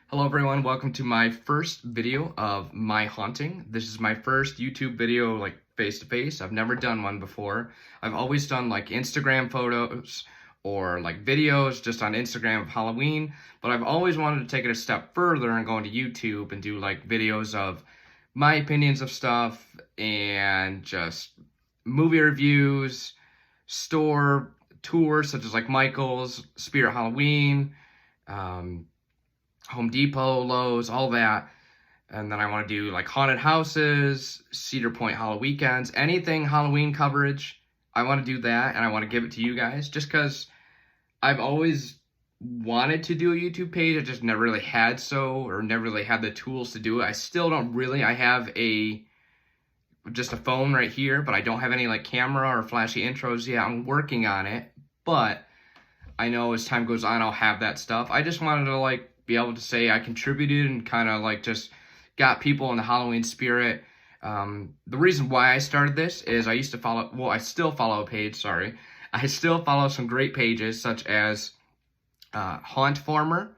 Hello everyone, welcome to my first video of my haunting. This is my first YouTube video like face-to-face. I've never done one before. I've always done like Instagram photos or like videos just on Instagram of Halloween, but I've always wanted to take it a step further and go into YouTube and do like videos of my opinions of stuff and just movie reviews, store tours such as like Michael's, Spirit Halloween, Home Depot, Lowe's, all that. And then I want to do like haunted houses, Cedar Point Halloween weekends, anything Halloween coverage. I want to do that and I want to give it to you guys just because I've always wanted to do a YouTube page. I just never really had never really had the tools to do it. I still don't really. I have just a phone right here, but I don't have any like camera or flashy intros yet. I'm working on it, but I know as time goes on, I'll have that stuff. I just wanted to like be able to say I contributed and kind of like just got people in the Halloween spirit. The reason why I started this is I used to follow, well, I still follow a page, sorry. I still follow some great pages such as Haunt Farmer.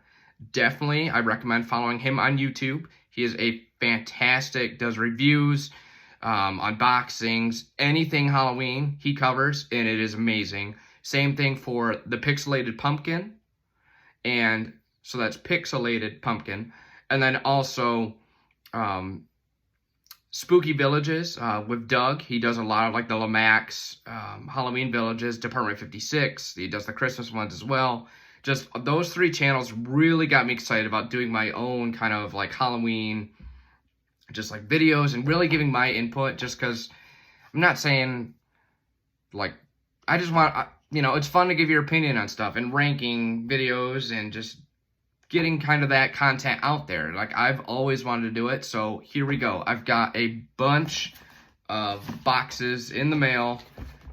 Definitely, I recommend following him on YouTube. He is a fantastic, does reviews, unboxings, anything Halloween he covers, and it is amazing. Same thing for the Pixelated Pumpkin, and so that's Pixelated Pumpkin. And then also Spooky Villages with Doug. He does a lot of like the Lomax Halloween Villages, Department 56. He does the Christmas ones as well. Just those three channels really got me excited about doing my own kind of like Halloween, just like videos and really giving my input, just because I'm not saying like, I just want, you know, it's fun to give your opinion on stuff and ranking videos and just getting kind of that content out there. Like, I've always wanted to do it, so here we go. I've got a bunch of boxes in the mail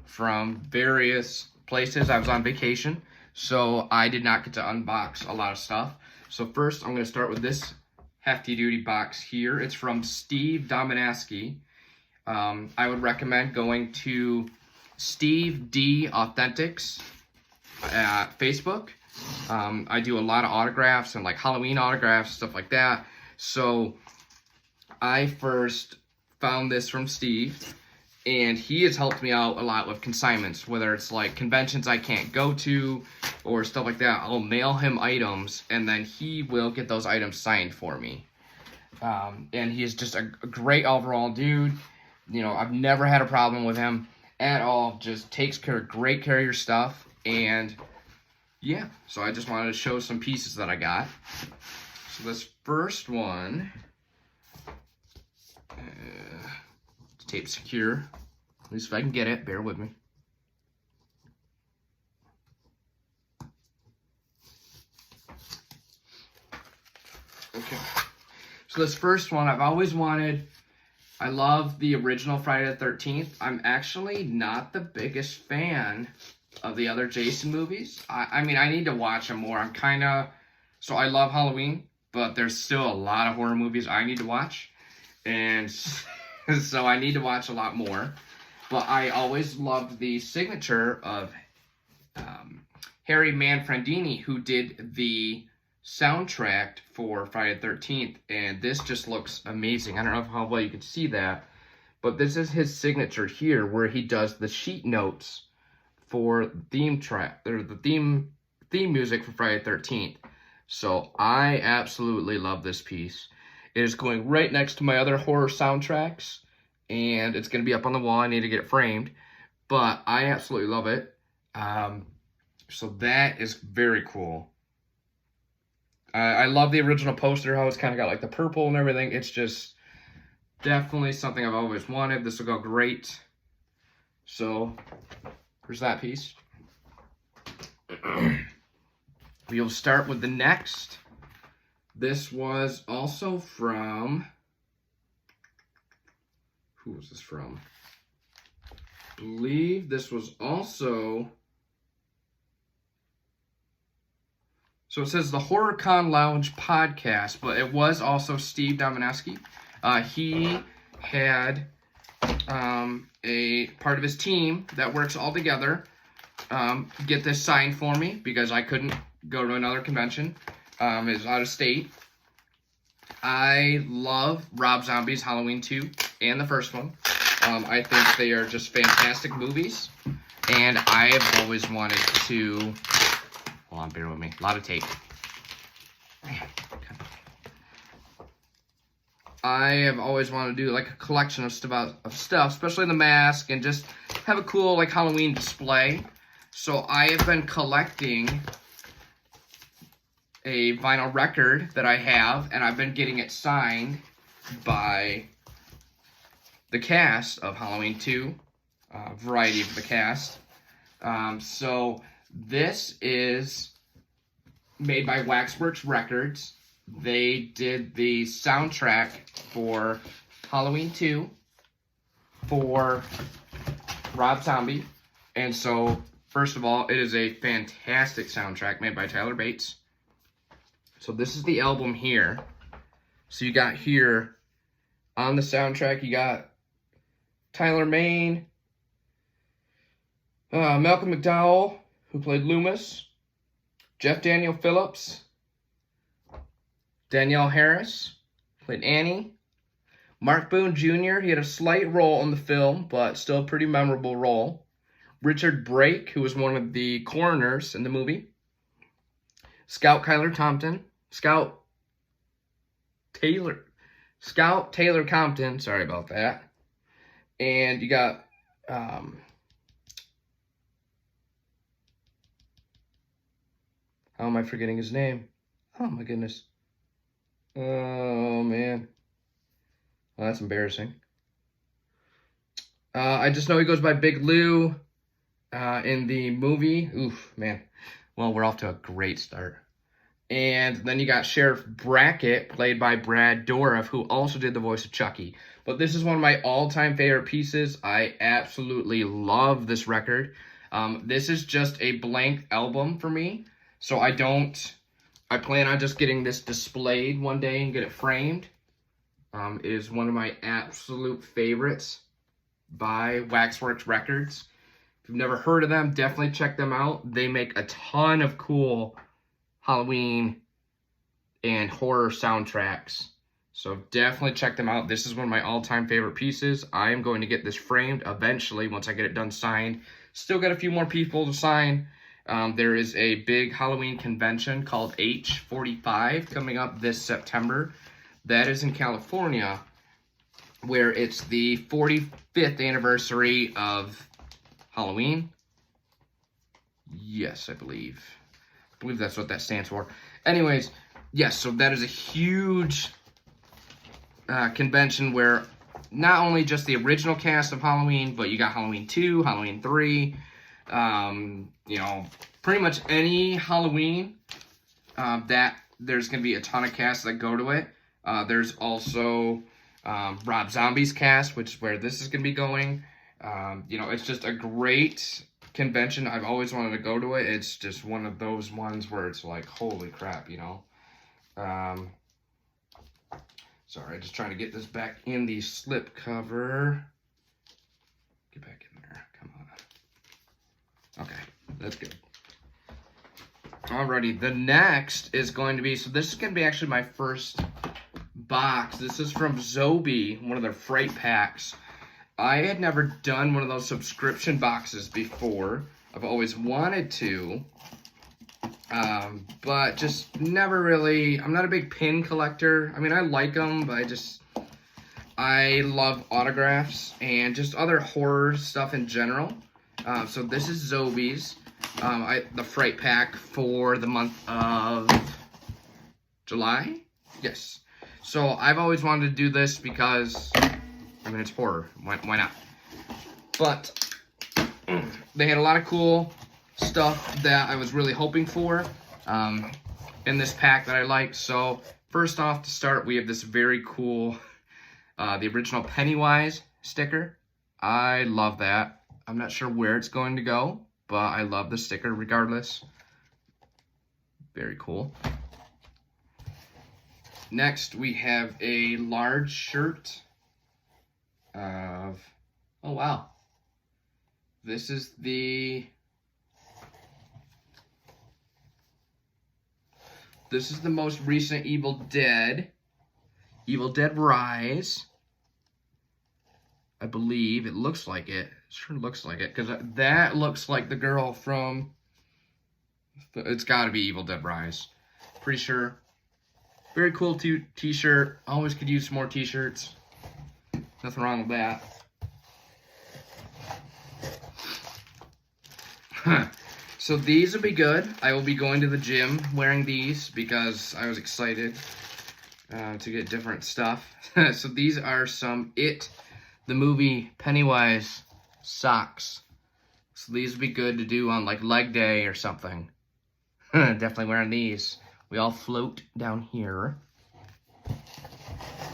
from various places. I was on vacation, so I did not get to unbox a lot of stuff. So first, I'm going to start with this hefty duty box here. It's from Steve Dominaski. I would recommend going to Steve D Authentics at Facebook. I do a lot of autographs and like Halloween autographs, stuff like that. So I first found this from Steve, and he has helped me out a lot with consignments, whether it's like conventions I can't go to or stuff like that. I'll mail him items and then he will get those items signed for me. And he is just a great overall dude. You know, I've never had a problem with him at all. Just takes great care of your stuff. And yeah, so I just wanted to show some pieces that I got. So this first one, it's tape secure, at least if I can get it, bear with me. Okay, so this first one I've always wanted. I love the original Friday the 13th. I'm actually not the biggest fan of the other Jason movies. I mean, I need to watch them more. So I love Halloween, but there's still a lot of horror movies I need to watch. And so I need to watch a lot more. But I always loved the signature of Harry Manfredini, who did the soundtrack for Friday the 13th. And this just looks amazing. I don't know how well you can see that, but this is his signature here, where he does the sheet notes for theme track, or the theme music for Friday the 13th. So I absolutely love this piece. It is going right next to my other horror soundtracks, and it's going to be up on the wall. I need to get it framed, but I absolutely love it. So that is very cool. I love the original poster, how it's kind of got like the purple and everything. It's just definitely something I've always wanted. This will go great. So here's that piece. We'll start with the next. This was also from, who was this from? I believe this was also, so it says the HorrorCon Lounge podcast, but it was also Steve Dominaski. He had a part of his team that works all together get this signed for me because I couldn't go to another convention. Is out of state. I love Rob Zombie's Halloween 2 and the first one. I think they are just fantastic movies. And I have always wanted to... Hold on, bear with me. A lot of tape. I have always wanted to do like a collection of stuff, especially the mask, and just have a cool like Halloween display. So I have been collecting a vinyl record that I have, and I've been getting it signed by the cast of Halloween 2, variety of the cast. So this is made by Waxworks Records. They did the soundtrack for Halloween 2 for Rob Zombie. And so, first of all, it is a fantastic soundtrack made by Tyler Bates. So this is the album here. So you got here on the soundtrack, you got Tyler Maine, Malcolm McDowell, who played Loomis, Jeff Daniel Phillips, Danielle Harris, played Annie, Mark Boone Jr., he had a slight role in the film, but still a pretty memorable role, Richard Brake, who was one of the coroners in the movie, Scout Taylor Compton, sorry about that, and you got, how am I forgetting his name? Oh my goodness. Oh, man. Well, that's embarrassing. I just know he goes by Big Lou in the movie. Oof, man. Well, we're off to a great start. And then you got Sheriff Brackett, played by Brad Dourif, who also did the voice of Chucky. But this is one of my all-time favorite pieces. I absolutely love this record. This is just a blank album for me. So I plan on just getting this displayed one day and get it framed. It is one of my absolute favorites by Waxworks Records. If you've never heard of them, definitely check them out. They make a ton of cool Halloween and horror soundtracks. So definitely check them out. This is one of my all-time favorite pieces. I am going to get this framed eventually once I get it done signed. Still got a few more people to sign. There is a big Halloween convention called H45 coming up this September. That is in California, where it's the 45th anniversary of Halloween. Yes, I believe that's what that stands for. Anyways, yes, so that is a huge convention where not only just the original cast of Halloween, but you got Halloween 2, Halloween 3, you know, pretty much any Halloween that there's going to be a ton of casts that go to it. There's also Rob Zombie's cast, which is where this is going to be going. You know, it's just a great convention. I've always wanted to go to it. It's just one of those ones where it's like, holy crap, you know. Sorry, just trying to get this back in the slip cover. Get back in there. Come on. Okay, that's good. Alrighty, the next is going to be, so this is going to be actually my first box. This is from Zobie, one of their Fright packs. I had never done one of those subscription boxes before. I've always wanted to, but just never really, I'm not a big pin collector. I mean, I like them, but I love autographs and just other horror stuff in general. So this is Zobie's, the Fright pack for the month of July? Yes. So I've always wanted to do this because, I mean, it's horror. Why not? But they had a lot of cool stuff that I was really hoping for in this pack that I liked. So first off, to start, we have this very cool, the original Pennywise sticker. I love that. I'm not sure where it's going to go, but I love the sticker regardless. Very cool. Next, we have a large shirt of, oh wow, this is the most recent Evil Dead. Evil Dead Rise. I believe it looks like it. It sure looks like it, because that looks like the girl from... It's got to be Evil Dead Rise. Pretty sure. Very cool t-shirt. Always could use some more t-shirts. Nothing wrong with that. So these will be good. I will be going to the gym wearing these because I was excited to get different stuff. So these are some the movie Pennywise socks. So these would be good to do on like leg day or something. Definitely wearing these. We all float down here.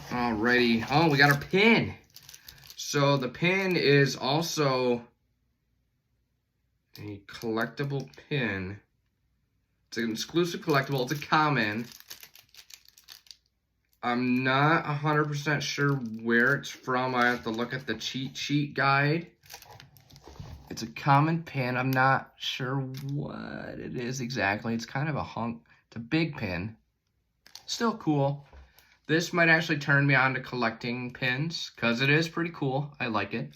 Alrighty. Oh, we got our pin. So the pin is also a collectible pin. It's an exclusive collectible. It's a common. I'm not 100% sure where it's from. I have to look at the cheat sheet guide. It's a common pin. I'm not sure what it is exactly. It's kind of a hunk. It's a big pin. Still cool. This might actually turn me on to collecting pins because it is pretty cool. I like it.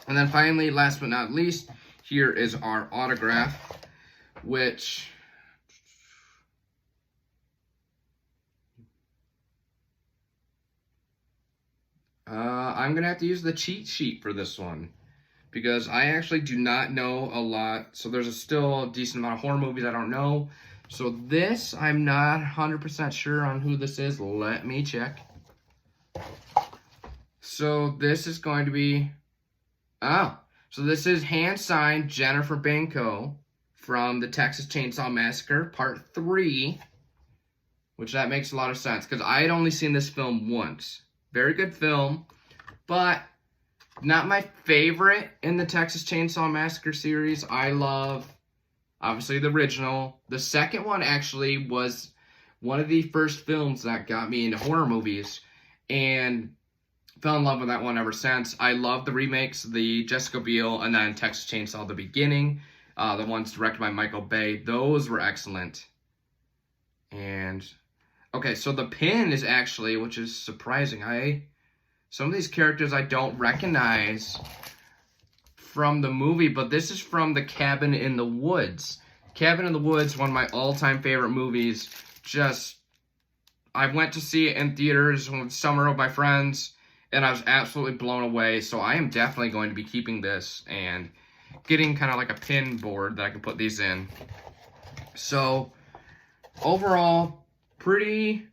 And then finally, last but not least, here is our autograph, which... I'm going to have to use the cheat sheet for this one because I actually do not know a lot. So there's still a decent amount of horror movies I don't know. So this, I'm not 100% sure on who this is. Let me check. So this is going to be... Oh, so this is hand-signed Jennifer Banco from the Texas Chainsaw Massacre Part 3, which that makes a lot of sense because I had only seen this film once. Very good film, but not my favorite in the Texas Chainsaw Massacre series. I love, obviously, the original. The second one actually was one of the first films that got me into horror movies, and fell in love with that one ever since. I love the remakes, the Jessica Biel and then Texas Chainsaw the beginning, the ones directed by Michael Bay. Those were excellent. And... okay, so the pin is actually, which is surprising. Some of these characters I don't recognize from the movie, but this is from the Cabin in the Woods. Cabin in the Woods, one of my all-time favorite movies. I went to see it in theaters in summer with my friends, and I was absolutely blown away. So I am definitely going to be keeping this and getting kind of like a pin board that I can put these in. So overall, pretty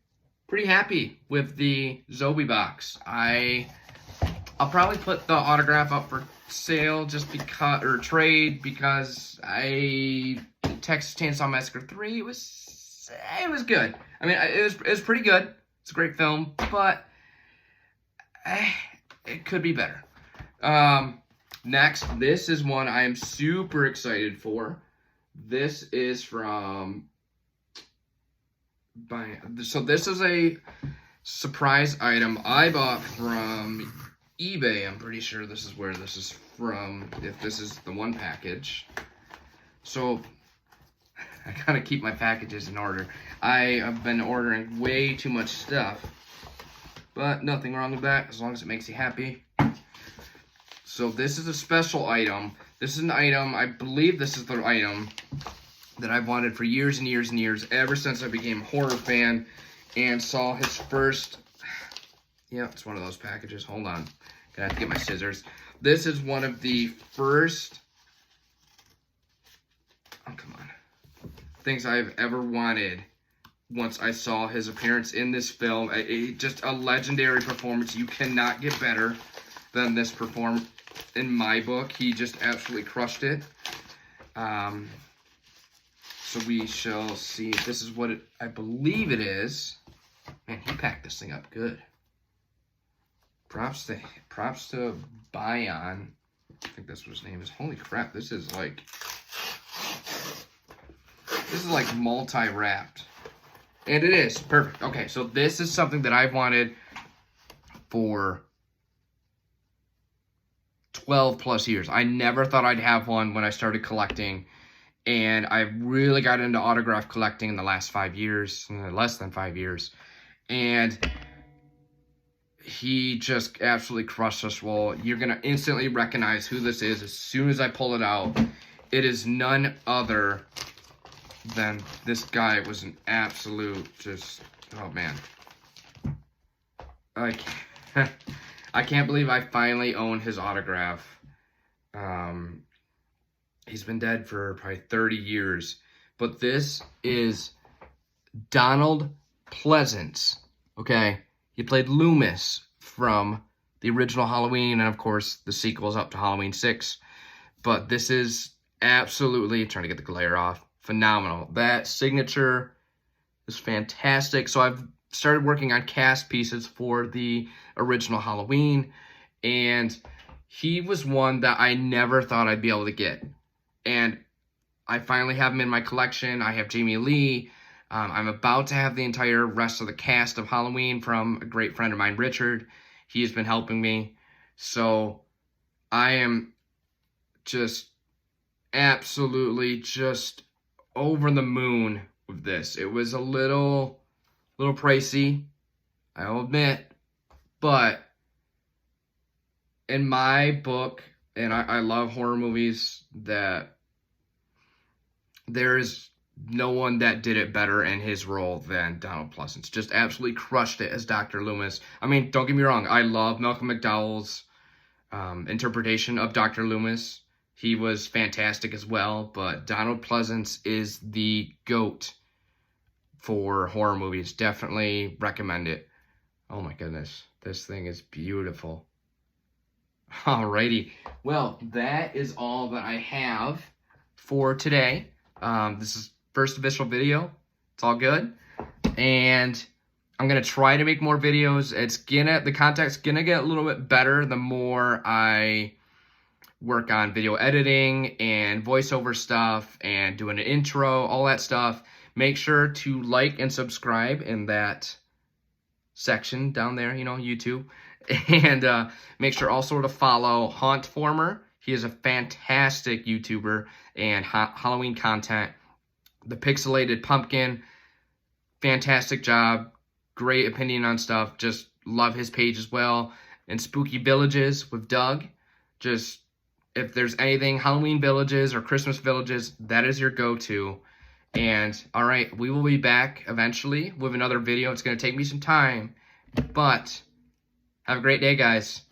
happy with the Zobie box. I'll probably put the autograph up for sale just because, or trade, because Texas Chainsaw Massacre 3 it was good. I mean, it was pretty good. It's a great film, but it could be better. Next, this is one I am super excited for. This is from... So this is a surprise item I bought from eBay. I'm pretty sure this is where this is from, if this is the one package. So I gotta keep my packages in order. I have been ordering way too much stuff, but nothing wrong with that as long as it makes you happy. So this is a special item. This is an item, I believe this is the item that I've wanted for years and years and years, ever since I became a horror fan and saw his first... Yeah, it's one of those packages. Hold on. Gonna have to get my scissors. This is one of the first... Oh, come on. Things I've ever wanted once I saw his appearance in this film. Just a legendary performance. You cannot get better than this performance in my book. He just absolutely crushed it. So we shall see if this is what I believe it is. Man, he packed this thing up good. Props to Bion. I think that's what his name is. Holy crap, this is like multi-wrapped. And it is. Perfect. Okay, so this is something that I've wanted for 12 plus years. I never thought I'd have one when I started collecting. And I really got into autograph collecting in the last 5 years, less than 5 years. and he just absolutely crushed this roll. You're going to instantly recognize who this is as soon as I pull it out. It is none other than this guy was an absolute just, oh man. I can't believe I finally own his autograph. He's been dead for probably 30 years. But this is Donald Pleasance, okay? He played Loomis from the original Halloween, and of course, the sequels up to Halloween 6. But this is absolutely, trying to get the glare off, phenomenal. That signature is fantastic. So I've started working on cast pieces for the original Halloween, and he was one that I never thought I'd be able to get. And I finally have him in my collection. I have Jamie Lee. I'm about to have the entire rest of the cast of Halloween from a great friend of mine, Richard. He has been helping me. So I am just absolutely just over the moon with this. It was a little pricey, I'll admit. But in my book, and I love horror movies, that there is no one that did it better in his role than Donald Pleasance. Just absolutely crushed it as Dr. Loomis. I mean, don't get me wrong. I love Malcolm McDowell's interpretation of Dr. Loomis. He was fantastic as well. But Donald Pleasance is the GOAT for horror movies. Definitely recommend it. Oh my goodness. This thing is beautiful. Alrighty. Well, that is all that I have for today. This is first official video. It's all good. And I'm going to try to make more videos. The content's going to get a little bit better the more I work on video editing and voiceover stuff and doing an intro, all that stuff. Make sure to like and subscribe in that section down there, YouTube. And make sure also to follow Hauntformer. He is a fantastic YouTuber and Halloween content. The Pixelated Pumpkin, fantastic job. Great opinion on stuff. Just love his page as well. And Spooky Villages with Doug. Just, if there's anything, Halloween Villages or Christmas Villages, that is your go-to. And, alright, we will be back eventually with another video. It's going to take me some time. But have a great day, guys.